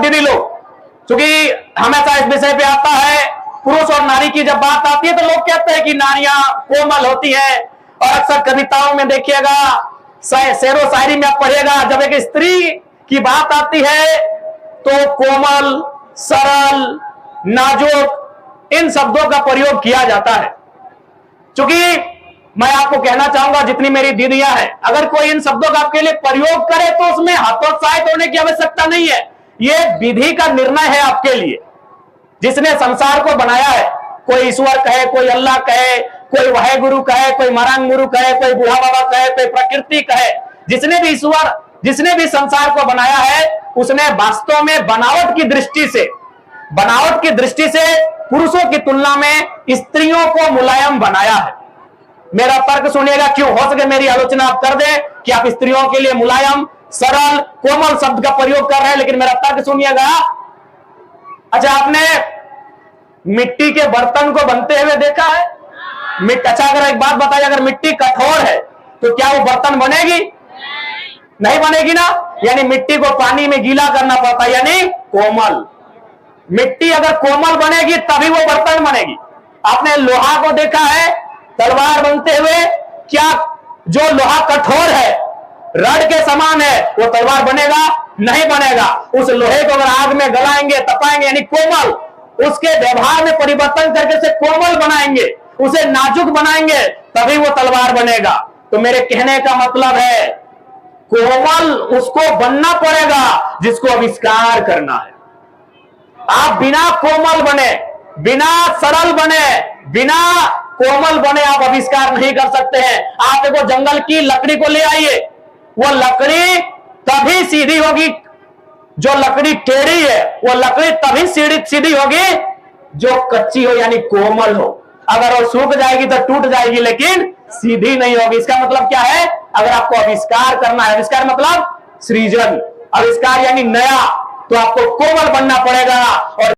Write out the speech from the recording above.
दीदी लोग, क्योंकि हमेशा इस विषय पे आता है, पुरुष और नारी की जब बात आती है तो लोग कहते हैं कि नारियां कोमल होती हैं। और अक्सर कविताओं में देखिएगा, शेरो शायरी में आप पढ़िएगा, जब एक स्त्री की बात आती है तो कोमल, सरल, नाजुक इन शब्दों का प्रयोग किया जाता है। क्योंकि मैं आपको कहना चाहूंगा, जितनी मेरी दीदियां हैं, अगर कोई इन शब्दों का आपके लिए प्रयोग करे तो उसमें हतोत्साहित होने की आवश्यकता नहीं है। यह विधि का निर्णय है आपके लिए। जिसने संसार को बनाया है, कोई ईश्वर कहे, कोई अल्लाह कहे, कोई वाहे गुरु कहे, कोई मरांग गुरु कहे, कोई बूढ़ा बाबा कहे, कोई प्रकृति कहे, जिसने भी ईश्वर, जिसने भी संसार को बनाया है, उसने वास्तव में बनावट की दृष्टि से पुरुषों की तुलना में स्त्रियों को मुलायम बनाया है। मेरा तर्क सुनिएगा, क्यों हो सके मेरी आलोचना आप कर दें कि आप स्त्रियों के लिए मुलायम, सरल, कोमल शब्द का प्रयोग कर रहे हैं, लेकिन मेरा तर्क सुनिएगा। अच्छा, आपने मिट्टी के बर्तन को बनते हुए देखा है? अच्छा, अगर एक बात बताइए, अगर मिट्टी कठोर है तो क्या वो बर्तन बनेगी? नहीं बनेगी ना। यानी मिट्टी को पानी में गीला करना पड़ता है, यानी कोमल। मिट्टी अगर कोमल बनेगी तभी वो बर्तन बनेगी। आपने लोहा को देखा है तलवार बनते हुए? क्या जो लोहा कठोर है, रड के समान है, वो तलवार बनेगा? नहीं बनेगा। उस लोहे को अगर आग में गलाएंगे, तपाएंगे, यानी कोमल, उसके व्यवहार में परिवर्तन करके उसे कोमल बनाएंगे, उसे नाजुक बनाएंगे, तभी वो तलवार बनेगा। तो मेरे कहने का मतलब है, कोमल उसको बनना पड़ेगा जिसको आविष्कार करना है। आप बिना कोमल बने, बिना सरल बने, बिना कोमल बने आप आविष्कार नहीं कर सकते हैं। आप देखो, जंगल की लकड़ी को ले आइए, वो लकड़ी तभी सीधी होगी, जो लकड़ी टेढ़ी है वो लकड़ी तभी सीधी होगी जो कच्ची हो, यानी कोमल हो। अगर वो सूख जाएगी तो टूट जाएगी, लेकिन सीधी नहीं होगी। इसका मतलब क्या है? अगर आपको आविष्कार करना है, आविष्कार मतलब सृजन, आविष्कार यानी नया, तो आपको कोमल बनना पड़ेगा। और